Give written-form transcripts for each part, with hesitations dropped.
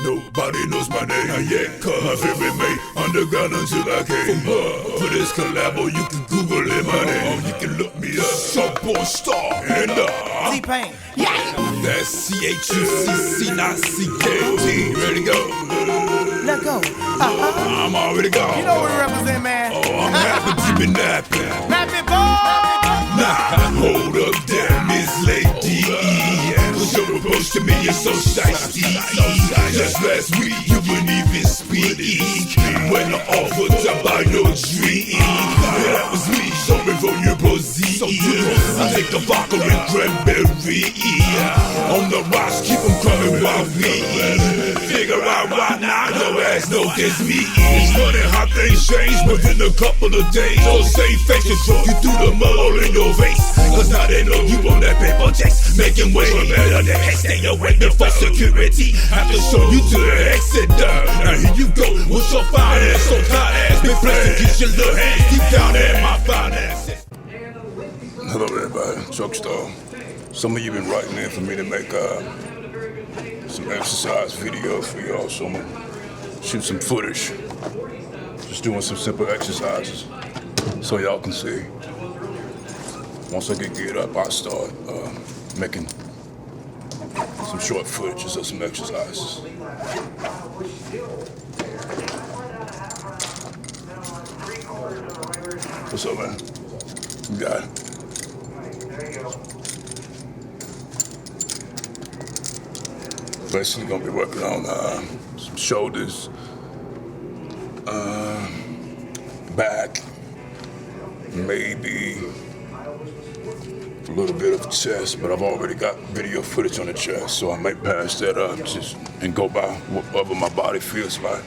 Nobody knows my name not yet, cause my favorite mate underground until I came up. For this collabo, you can Google it, my name. You can look me up, Soapboy Star, and T-Pain, yeah! That's C-H-U-C-C, not C-K-T. Ready to go? Let go. I'm already gone. You know what we represent, man. Oh, I'm happy to be napping. Napping, boy! Nah, hold up there, Miss Lady. Cause your approach to me is so shiesty. Just last week, you wouldn't even speak when I offered to buy your drink. That was me, sorry for your proceed. I take the vodka and cranberry. On the rocks, keep them coming while we figure out why now your ass know it's me. It's funny how things change within a couple of days. Those same faces drove you through the mud all in your face. Cause now they know you on that paper checks, making way for better than heck. Stay away before security. Have to show you to the exit door. Now here you go, with your fine ass, so tight ass. Big blessing, get your little hands deep down in my finances. Hello everybody, Chucc Star. Some of you been writing in for me to make some exercise videos for y'all, so I'm gonna shoot some footage. Just doing some simple exercises so y'all can see. Once I get geared up, I'll start making some short footages of some exercises. What's up, man? You got it. Basically gonna be working on some shoulders, back, maybe a little bit of chest, but I've already got video footage on the chest, so I might pass that up just and go by whatever my body feels like.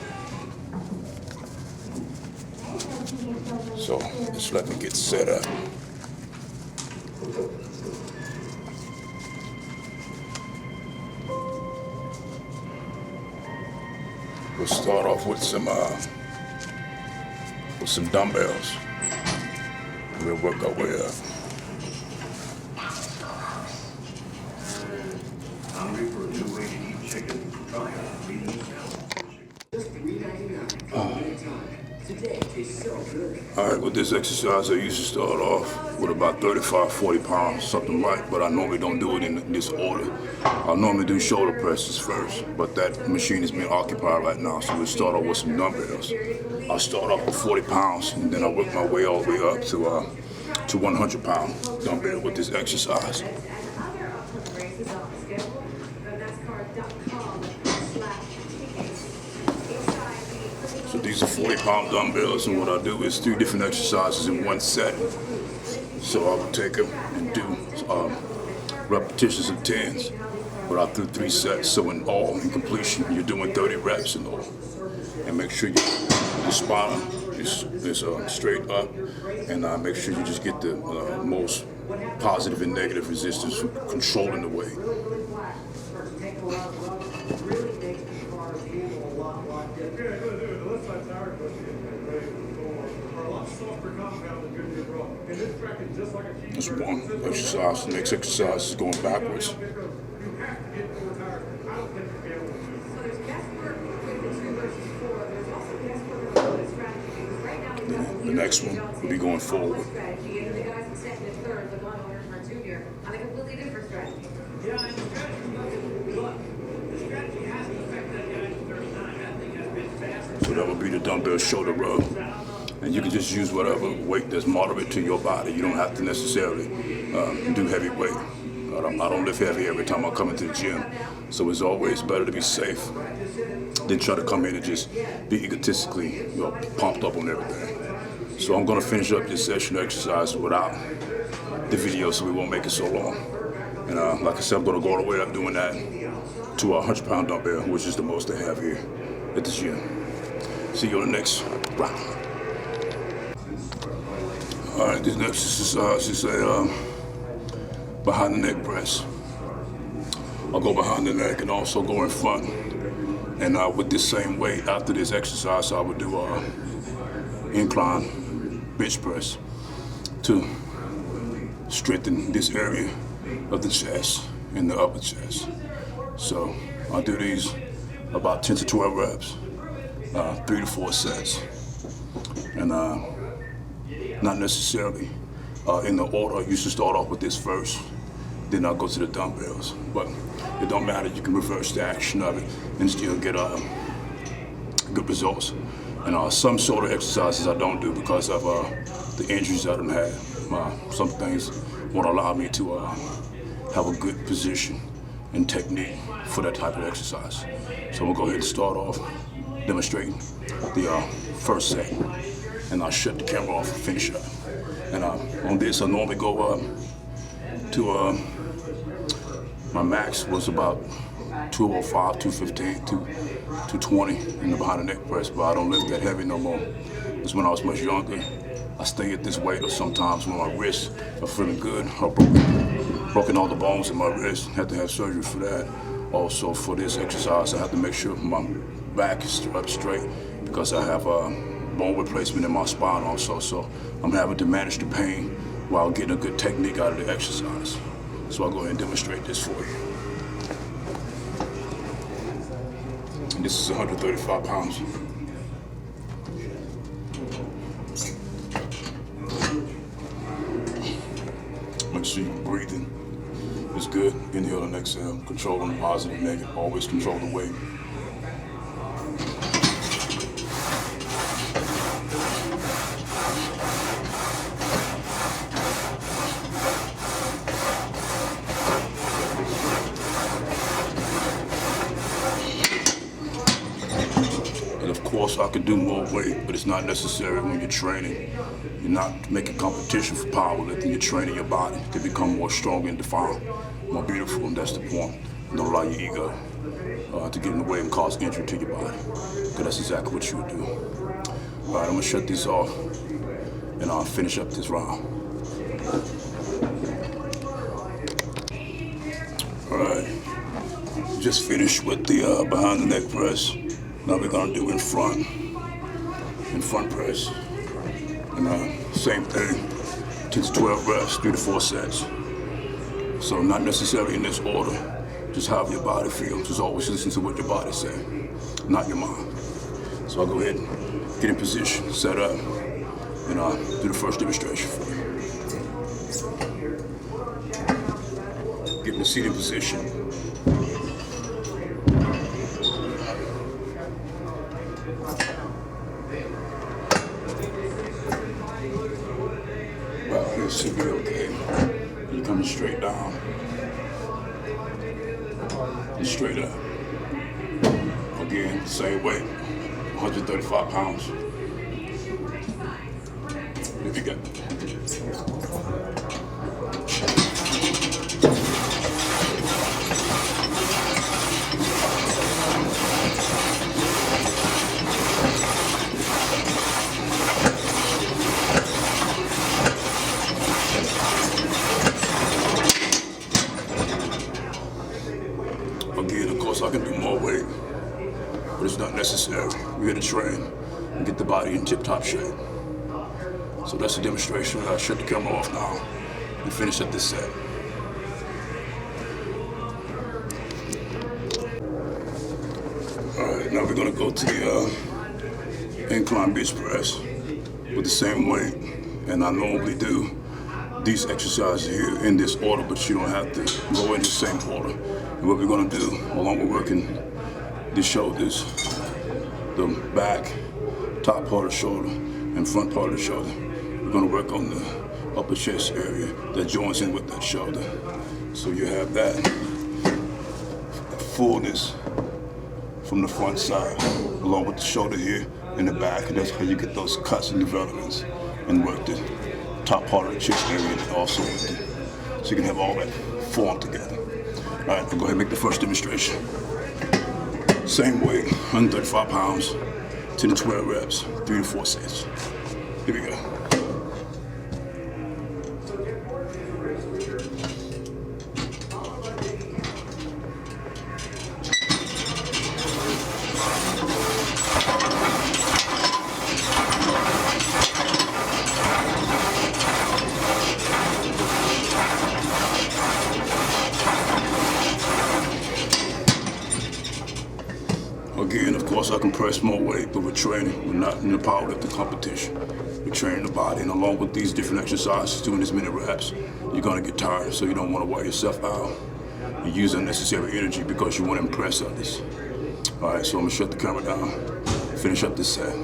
So just let me get set up. We'll start off with some dumbbells. We'll work our way up. Alright, with this exercise, I usually start off with about 35, 40 pounds, something light, but I normally don't do it in this order. I normally do shoulder presses first, but that machine is being occupied right now, so we'll start off with some dumbbells. I'll start off with 40 pounds, and then I'll work my way all the way up to 100-pound dumbbell with this exercise. So these are 40-pound dumbbells, and what I do is 3 different exercises in one set. So I will take them and do repetitions of 10s, but I'll do 3 sets. So in all, in completion, you're doing 30 reps in all. And make sure your spine is straight up, and make sure you just get the most positive and negative resistance from controlling the weight. That's one exercise. The next exercise is going backwards. The next one will be going forward. So that will be the dumbbell shoulder rub. And you can just use whatever weight that's moderate to your body. You don't have to necessarily do heavy weight. I don't lift heavy every time I come into the gym. So it's always better to be safe than try to come in and just be egotistically pumped up on everything. So I'm gonna finish up this session of exercise without the video so we won't make it so long. And like I said, I'm gonna go all the way up doing that to a 100-pound dumbbell, which is the most they have here at the gym. See you on the next round. All right, this next exercise is a behind the neck press. I'll go behind the neck and also go in front. And with this same weight, after this exercise, I would do incline bench press to strengthen this area of the chest and the upper chest. So I'll do these about 10 to 12 reps, 3 to 4 sets. And not necessarily in the order. You should start off with this first, then I'll go to the dumbbells. But it don't matter, you can reverse the action of it and still get good results. And some sort of exercises I don't do because of the injuries that I've had. Some things won't allow me to have a good position and technique for that type of exercise. So I'm gonna go ahead and start off demonstrating the first set, and I'll shut the camera off and finish up. And on this, I normally go to my max was about 205, 215, 220 in the behind the neck press, but I don't lift that heavy no more. Because when I was much younger, I stay at this weight, or sometimes when my wrists are feeling good, I've broken all the bones in my wrist, had to have surgery for that. Also for this exercise, I have to make sure my back is up straight because I have bone replacement in my spine also, so I'm having to manage the pain while getting a good technique out of the exercise. So I'll go ahead and demonstrate this for you. And this is 135 pounds. Make sure you're breathing. It's good. Inhale and exhale. Controlling the positive, negative. Always control the weight. And of course, I could do more weight, but it's not necessary when you're training. You're not making competition for powerlifting. You're training your body to become more strong and defined, more beautiful, and that's the point. Don't allow your ego to get in the way and cause injury to your body, because that's exactly what you would do. All right, I'm gonna shut this off, and I'll finish up this round. All right, just finished with the behind the neck press. Now we're gonna do in front press. And same thing, 10 to 12 reps, 3 to 4 sets. So not necessarily in this order, just how your body feels. Just always listen to what your body says, not your mind. So I'll go ahead and get in position, set up, and do the first demonstration for you. Get in the seated position. It should be okay. You're coming straight down and straight up. Again, same weight, 135 pounds. If you got Again, of course, I can do more weight, but it's not necessary. We're here to train and get the body in tip-top shape. So that's the demonstration. I'll shut the camera off now and finish up this set. All right, now we're gonna go to the incline bench press with the same weight. And I normally do these exercises here in this order, but you don't have to go in the same order. And what we're gonna do, along with working the shoulders, the back, top part of the shoulder, and front part of the shoulder, we're gonna work on the upper chest area that joins in with that shoulder. So you have that fullness from the front side, along with the shoulder here and the back, and that's how you get those cuts and developments and work the top part of the chest area and also with the, so you can have all that formed together. All right, I'll go ahead and make the first demonstration. Same weight, 135 pounds, 10 to 12 reps, 3 to 4 sets. Here we go. Again, of course, I can press more weight, but we're training. We're not in the powerlifting competition. We're training the body, and along with these different exercises, doing as many reps, you're gonna get tired, so you don't wanna wear yourself out. You use unnecessary energy because you wanna impress others. All right, so I'm gonna shut the camera down, finish up this set.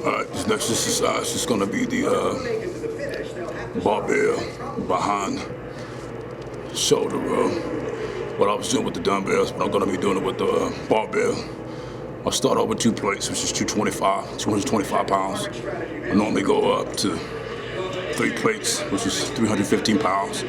All right, this next exercise is gonna be the barbell behind shoulder row. What I was doing with the dumbbells, but I'm gonna be doing it with the barbell. I'll start off with 2 plates, which is 225 pounds. I normally go up to 3 plates, which is 315 pounds.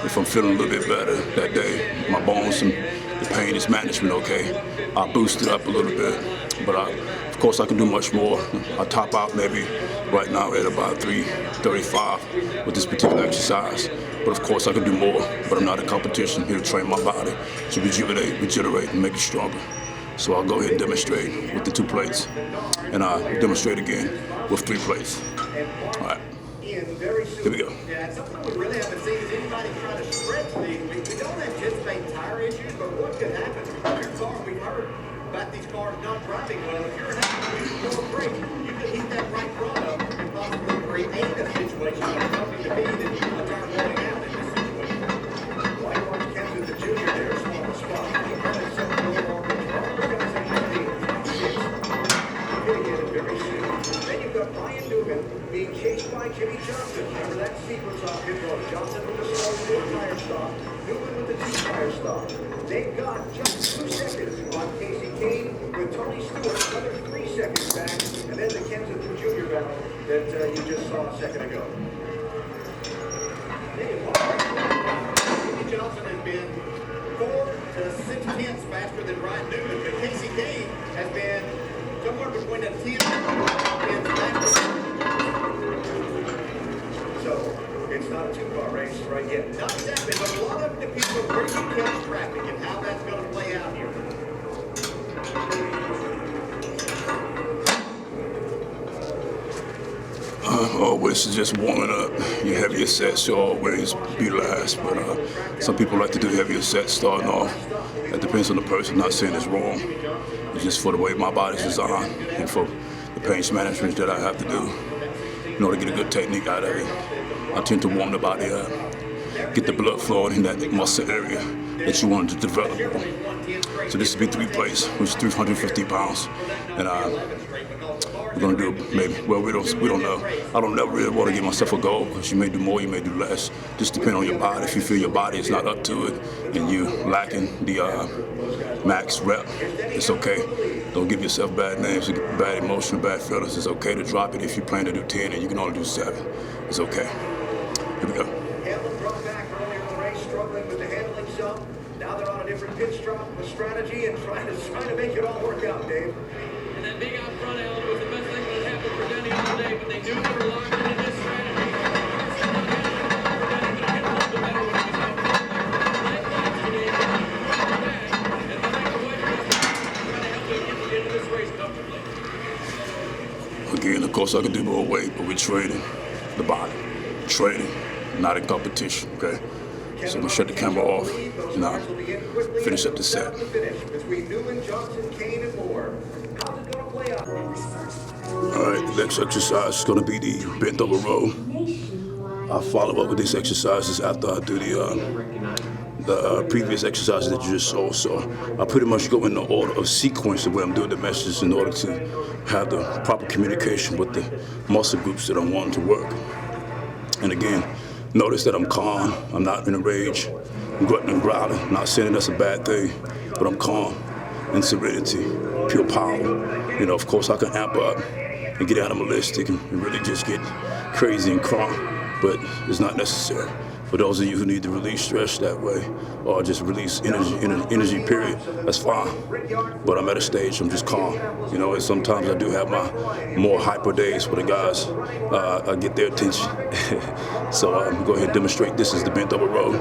If I'm feeling a little bit better that day, my bones and the pain is management okay, I boost it up a little bit. But of course I can do much more. I top out maybe right now at about 335 with this particular exercise. But of course I can do more, but I'm not in competition. I'm here to train my body to regenerate and make it stronger. So I'll go ahead and demonstrate with the 2 plates, and I'll demonstrate again with 3 plates. All right, here we go. Yeah, something we really haven't seen is anybody trying to stretch these. We don't anticipate tire issues, but what could happen? Your car, we've heard about these cars not driving well. If you're having to go break, you could heat that right front up and possibly create a situation like something to be that a tire blowing out in this situation. White Mark Kemp the junior there, small spot. He probably set the goal on the very soon. Then you've got Ryan Newman being chased by Jimmy Johnson. Remember that sequence off him going Johnson with the slow 4-tire stop, Newman with the 2-tire stop. They've got just 2 seconds on Casey Kane with Tony Stewart, another 3 seconds back, and then the Kensington Junior battle that you just saw a second ago. Jimmy Johnson has been 4 to 6 tenths faster than Ryan Newman, but Casey Kane has been somewhere between a 10 and faster. So it's not a 2-car race right yet. Not exactly, but a lot of it depends on where you catch traffic and how that's going to play out here. Always just warming up. Your heavier sets should always be last, but some people like to do heavier sets starting off. That depends on the person. Not saying it's wrong. It's just for the way my body's designed and for the pain management that I have to do in order to get a good technique out of it. I tend to warm the body up, get the blood flowing in that muscle area that you want to develop. So this will be 3 plates, which is 350 pounds, and we're gonna do maybe. Well, we don't know. I don't never really want to give myself a goal because you may do more, you may do less. Just depend on your body. If you feel your body is not up to it and you lacking the max rep, it's okay. Don't give yourself bad names, bad emotion, bad feelings. It's okay to drop it if you plan to do 10 and you can only do 7. It's okay. Here we go. Hamlin brought back earlier in the race, struggling with the handling some. Now they're on a different pitch drop, a strategy, and trying to make it all work out, Dave. And that big out front L was the best thing that happened for Denny all day, but they knew they were locked into this strategy. Again, of course, I can do more weight, but we're training the body. Training, not in competition, okay? So I'm gonna shut the camera off and I'll finish up the set. Alright, the next exercise is gonna be the bent over row. I'll follow up with these exercises after I do the previous exercises that you just saw. So I pretty much go in the order of sequence of where I'm doing the messages in order to have the proper communication with the muscle groups that I'm wanting to work. And again, notice that I'm calm. I'm not in a rage, grunting and growling. I'm not saying that's a bad thing, but I'm calm and serenity, pure power. You know, of course, I can amp up and get animalistic and really just get crazy and calm, but it's not necessary. For those of you who need to release stress that way, or just release energy period, that's fine. But I'm at a stage, I'm just calm. You know, and sometimes I do have my more hyper days where the guys, I get their attention. So go ahead and demonstrate. This is the bent over row.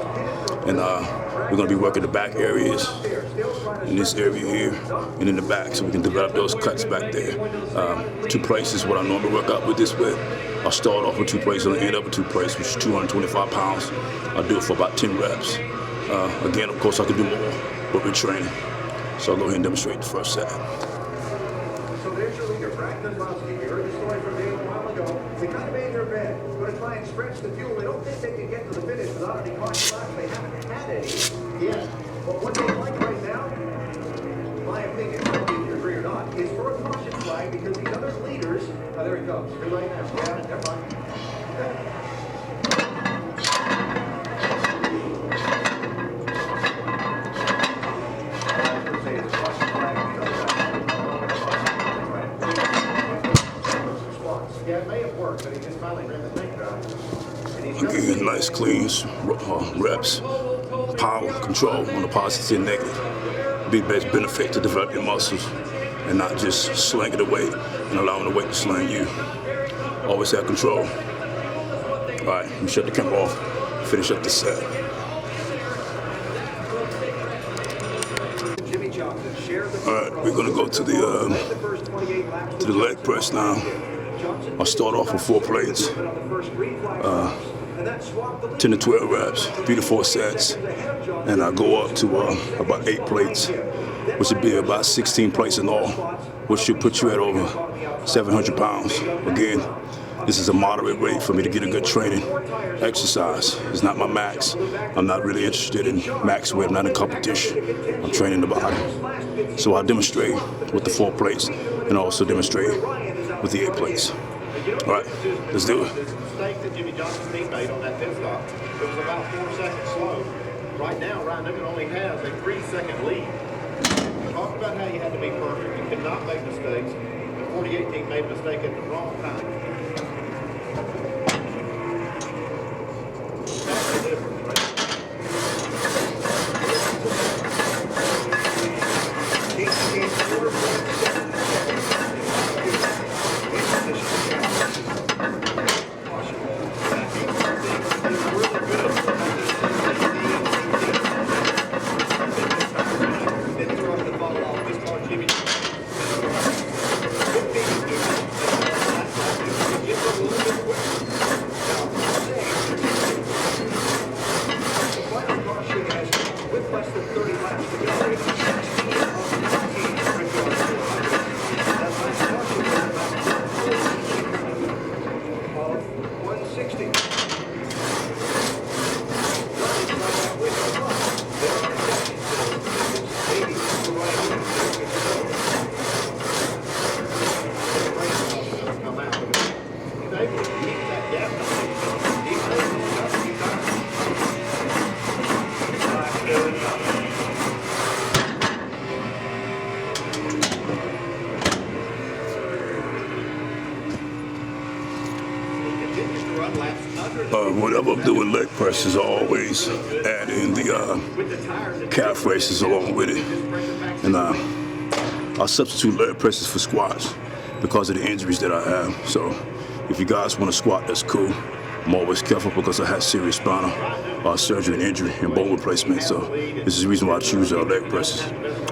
And we're gonna be working the back areas, in this area here, and in the back, so we can develop those cuts back there. 2 places, what I normally work out with this with. I'll start off with 2 plates and I'll end up with 2 plates, which is 225 pounds. I'll do it for about 10 reps. Again, of course, I could do more, but we're training. So I'll go ahead and demonstrate the first set. So there's your leader, Brad Kozlowski. You heard the story from Dave a while ago. They kind of made their bed. Going to try and stretch the fuel. They don't think they can get to the finish without any caution laps. They haven't had any yet. But what they like right now, my opinion, if you agree or not, is for a caution flag because these other leaders, there he comes. Too late now. Yeah, never mind. Again, nice, clean reps, power, control on the positive and negative. Be best benefit to develop your muscles and not just sling it away and allowing the weight to sling you. Always have control. All right, let me shut the camera off, finish up the set. All right, we're gonna go to the leg press now. I'll start off with 4 plates, 10 to 12 reps, 3 to 4 sets, and I'll go up to about 8 plates, which would be about 16 plates in all, which should put you at over 700 pounds. Again, this is a moderate weight for me to get a good training exercise. It's not my max. I'm not really interested in max weight. I'm not in competition. I'm training the body. So I'll demonstrate with the 4 plates and also demonstrate with the 8 plates. All right, let's do it. The mistake that Jimmy Johnson's team made on that pit stop, it was about 4 seconds slow. Right now, Ryan Newman only has a 3-second lead. We talked about how you had to be perfect. You could not make mistakes. The 48 team made a mistake at the wrong time. That's the difference, right? Whenever I'm doing leg presses, I always add in the calf raises along with it. And I'll substitute leg presses for squats because of the injuries that I have. So if you guys want to squat, that's cool. I'm always careful because I had serious spinal surgery and injury and bone replacement. So this is the reason why I choose leg presses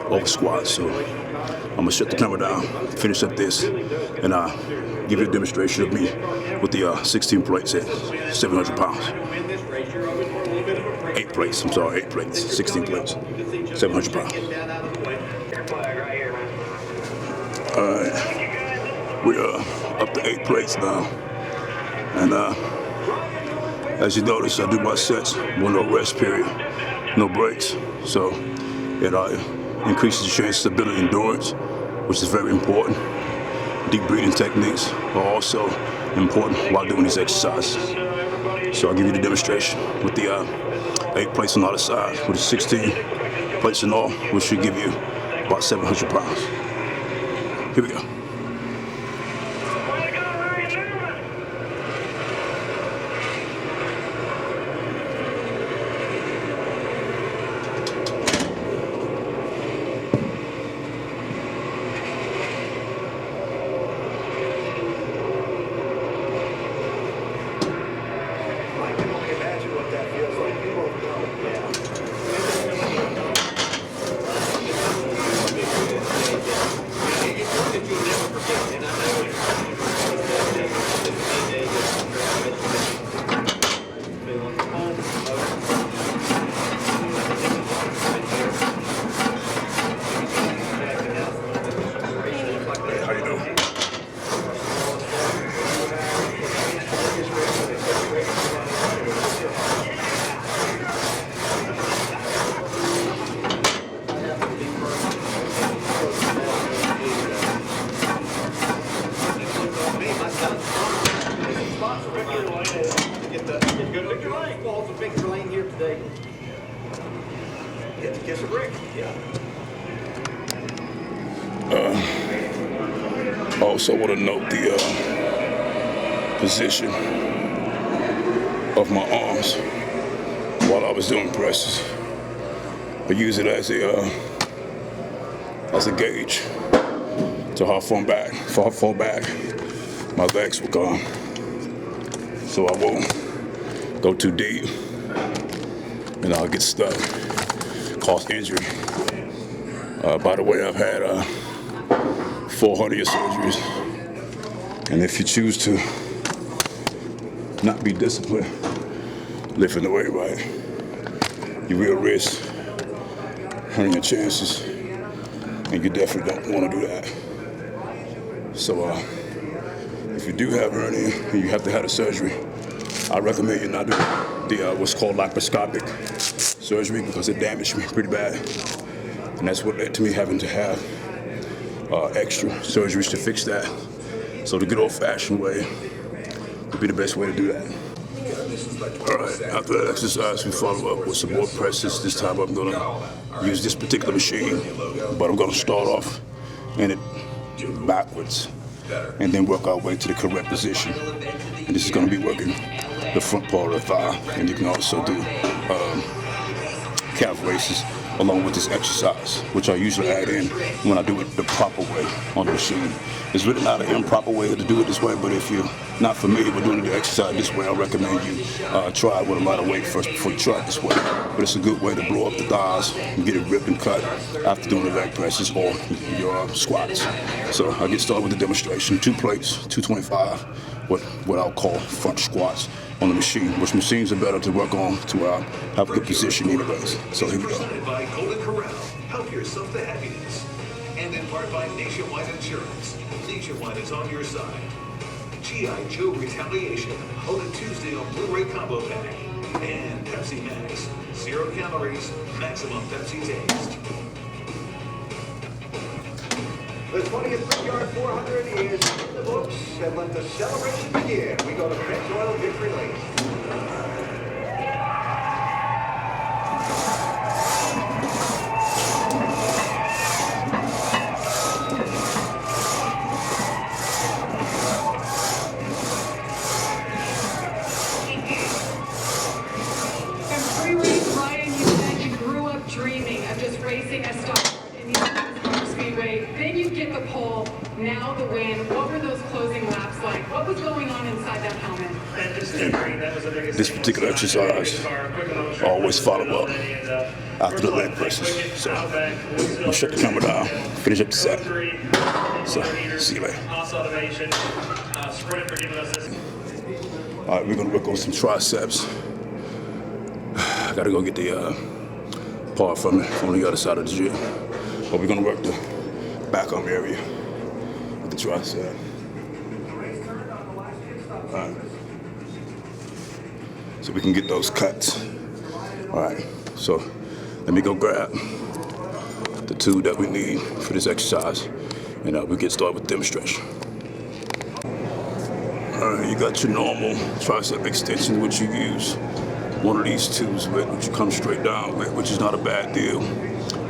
over squats. So I'm gonna shut the camera down, finish up this, and give you a demonstration of me with the 16 plates at 700 pounds. 8 plates, 16 plates, 700 pounds. All right, we are up to 8 plates now. And as you notice, I do my sets with no rest period, no breaks. So it increases the chance of stability and endurance, which is very important. Deep breathing techniques are also important while doing these exercises. So I'll give you the demonstration with the 8 plates on the other side, with the 16 plates in all, which should give you about 700 pounds. Here we go. Get to kiss a brick. I also want to note the position of my arms while I was doing presses. I use it as a gauge to how far back my legs will go. So I won't go too deep and I'll get stuck, cause injury. By the way, I've had 4 hernia surgeries, and if you choose to not be disciplined, lifting the weight right, you will risk hurting your chances, and you definitely don't want to do that. So if you do have hernia and you have to have the surgery, I recommend you not do the what's called laparoscopic surgery, because it damaged me pretty bad, and that's what led to me having to have extra surgeries to fix that. So the good old-fashioned way would be the best way to do that. All right, after that exercise, we follow up with some more presses. This time I'm gonna use this particular machine, but I'm gonna start off in it backwards and then work our way to the correct position. And this is gonna be working the front part of the thigh, and you can also do calf raises along with this exercise, which I usually add in when I do it the proper way on the machine. There's really not an improper way to do it this way, but if you're not familiar with doing the exercise this way, I recommend you try it with a lot of weight first before you try it this way. But it's a good way to blow up the thighs and get it ripped and cut after doing the leg presses or your squats. So I'll get started with the demonstration. 2 plates, 225, what I'll call front squats on the machine, which machines are better to work on to have a good position anyways. So here we go. Presented by Golden Corral. Help yourself to happiness. And in part by Nationwide Insurance. Nationwide is on your side. G.I. Joe Retaliation. Hold it Tuesday on Blu-ray Combo Pack. And Pepsi Max. 0 calories, maximum Pepsi taste. The 20th Brickyard 400 is in the books, and let the celebration begin. We go to Pennzoil Victory Lane. And pre-race riding, you said you grew up dreaming of just racing a star in the Speedway. Then you get the pole, now the win. What were those closing laps like? What was going on inside that helmet? This particular exercise, I always follow up after the leg presses. So I'll shut the camera down, finish up the set. So see you later. All right, we're gonna work on some triceps. I gotta go get the part from the other side of the gym. But we're gonna work the back arm area with the tricep. All right. So we can get those cuts. All right, so let me go grab the tool that we need for this exercise, and we'll get started with the demonstration. All right, you got your normal tricep extension, which you use one of these tools with, which you come straight down with, which is not a bad deal.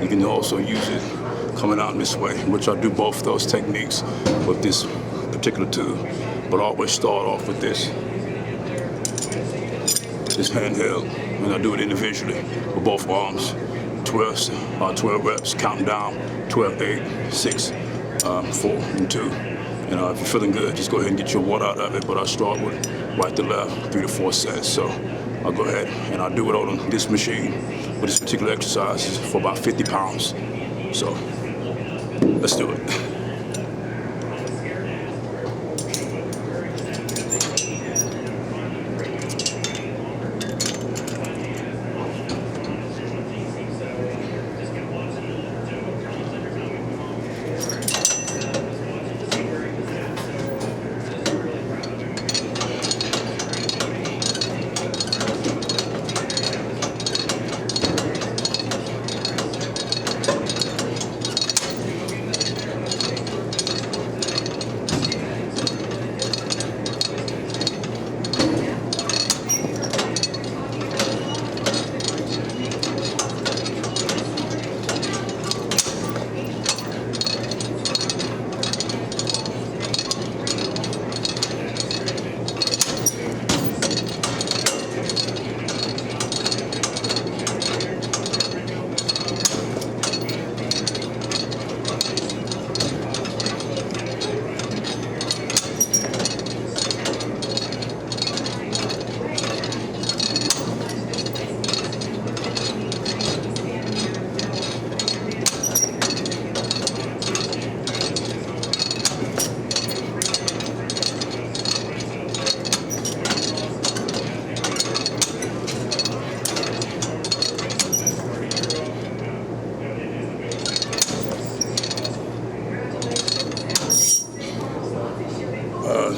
You can also use it coming out this way, which I do both those techniques with this particular tool, but I always start off with this handheld, and I do it individually with both arms. 12 reps, counting down, 12, 8, 6, 4, and 2. And if you're feeling good, just go ahead and get your watt out of it, but I start with right to left, 3 to 4 sets. So I'll go ahead and I do it on this machine with this particular exercise for about 50 pounds. So let's do it.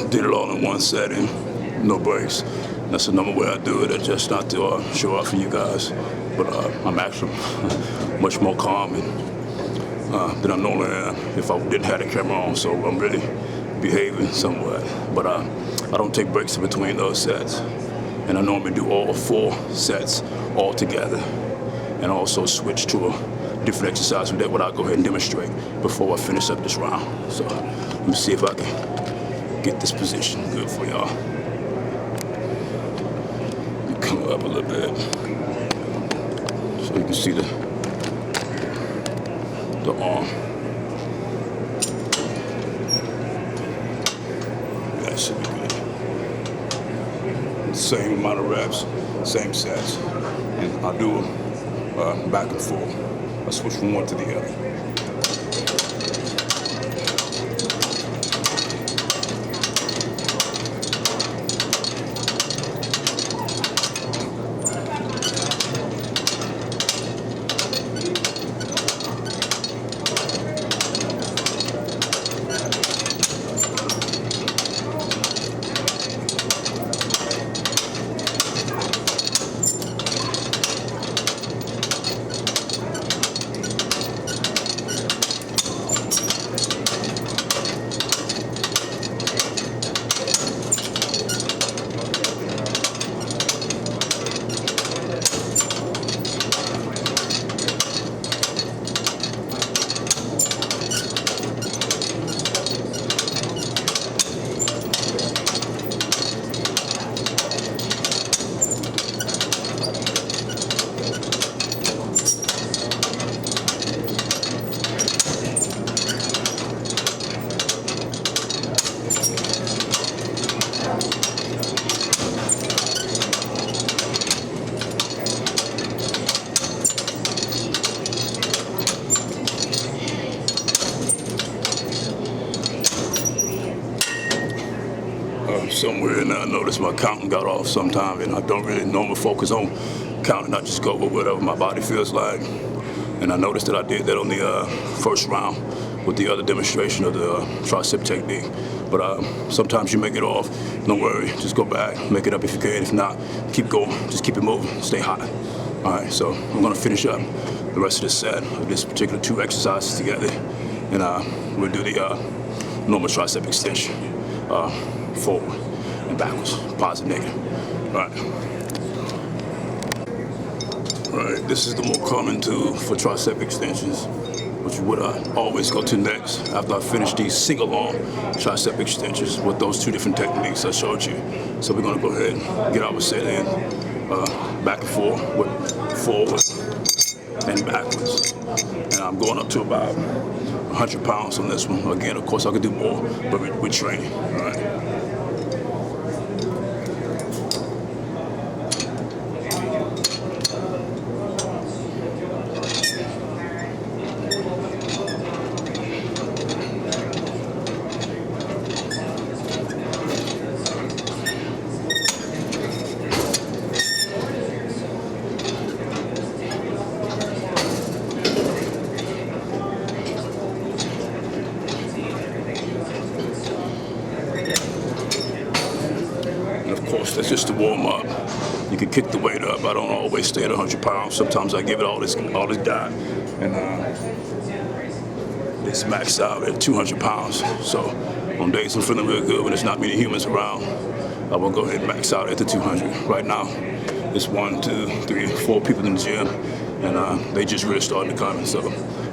did it all in one setting, no breaks. That's the normal way I do it, just not to show off for you guys. But I'm actually much more calm than I normally am if I didn't have the camera on, so I'm really behaving somewhat. But I don't take breaks in between those sets. And I normally do all 4 sets all together, and also switch to a different exercise with that, what I'll go ahead and demonstrate before I finish up this round. So let me see if I can get this position good for y'all. Come up a little bit so you can see the arm. That should be good. Same amount of reps, same sets, and I'll do them back and forth. I switch from one to the other. Somewhere and I noticed my counting got off sometime, and I don't really normally focus on counting. I just go with whatever my body feels like. And I noticed that I did that on the first round with the other demonstration of the tricep technique. But sometimes you make it off. Don't worry, just go back, make it up if you can. If not, keep going, just keep it moving, stay hot. All right, so I'm gonna finish up the rest of this set of this particular 2 exercises together, and we'll do the normal tricep extension, forward and backwards, positive, negative. All right, this is the more common tool for tricep extensions, which is what I always go to next after I finish these single arm tricep extensions with those 2 different techniques I showed you. So we're gonna go ahead and get our set in, back and forth, forward and backwards. And I'm going up to about 100 pounds on this one. Again, of course I could do more, but we're training, all right? That's just to warm up. You can kick the weight up. I don't always stay at 100 pounds. Sometimes I give it all this diet, and it's maxed out at 200 pounds. So on days I'm feeling real good when there's not many humans around, I will go ahead and max out at the 200. Right now, it's 1, 2, 3, 4 people in the gym, and they just really starting to come. So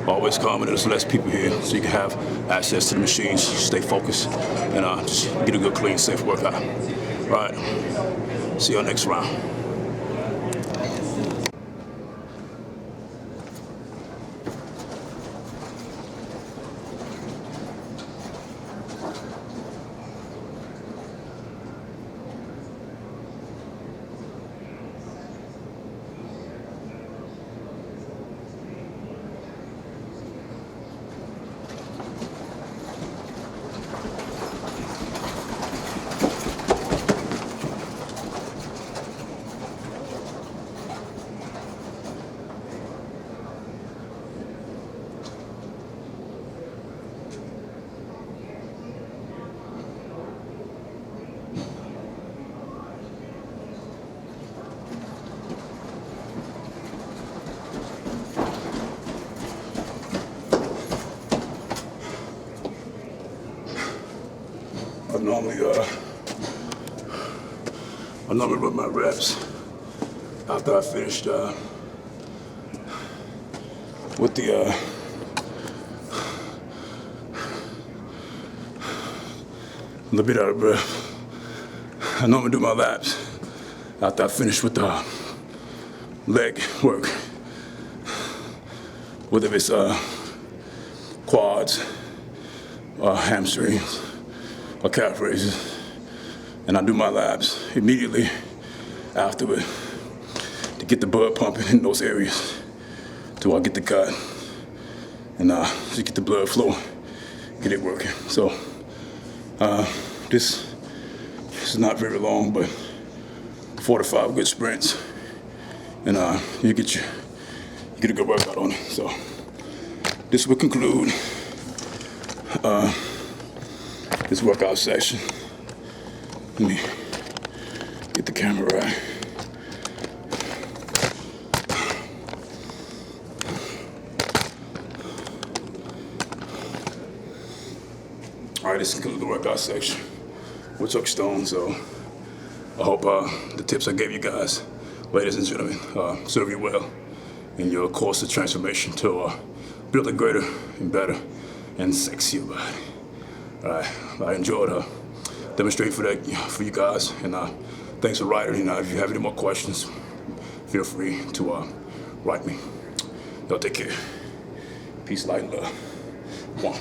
always come when there's less people here, so you can have access to the machines, stay focused, and just get a good, clean, safe workout. Right. See you next round. normally run my reps after I finished with the a little bit out of breath. I normally do my laps after I finish with the leg work, whether it's quads, or hamstrings, or calf raises, and I do my laps immediately afterward to get the blood pumping in those areas till I get the cut and to get the blood flow, get it working. So this is not very long, but 4 to 5 good sprints, and you get a good workout on it. So this will conclude this workout session. Let me get the camera right. All right, this concludes the workout section with Chucc Stone. So I hope the tips I gave you guys, ladies and gentlemen, serve you well in your course of transformation to build a greater and better and sexier body. All right, I enjoyed demonstrating for you guys, and thanks for writing. If you have any more questions, feel free to write me. Y'all take care. Peace, light, and love. One.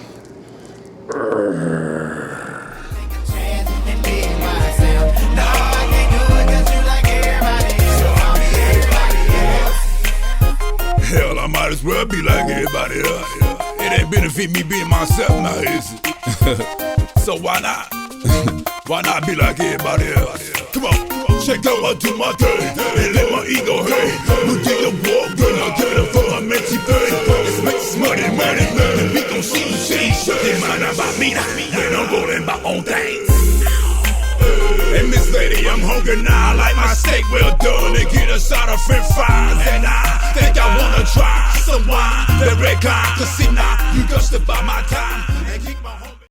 Hell, I might as well be like everybody else. It ain't benefit me being myself now, is it? So why not? Why not be like everybody else? Come on, shake out my do my thing and let my ego hang. We get the walk, girl, I'll get it for my mentee thing. Let's make this money, and we gon' see you change. They mind about me now, when I'm rolling my own things. Hey, Miss Lady, I'm hungry now. I like my steak well done and get a side of french fries. And I think I wanna try some wine. The red kind, cause see now, you gushed about my time.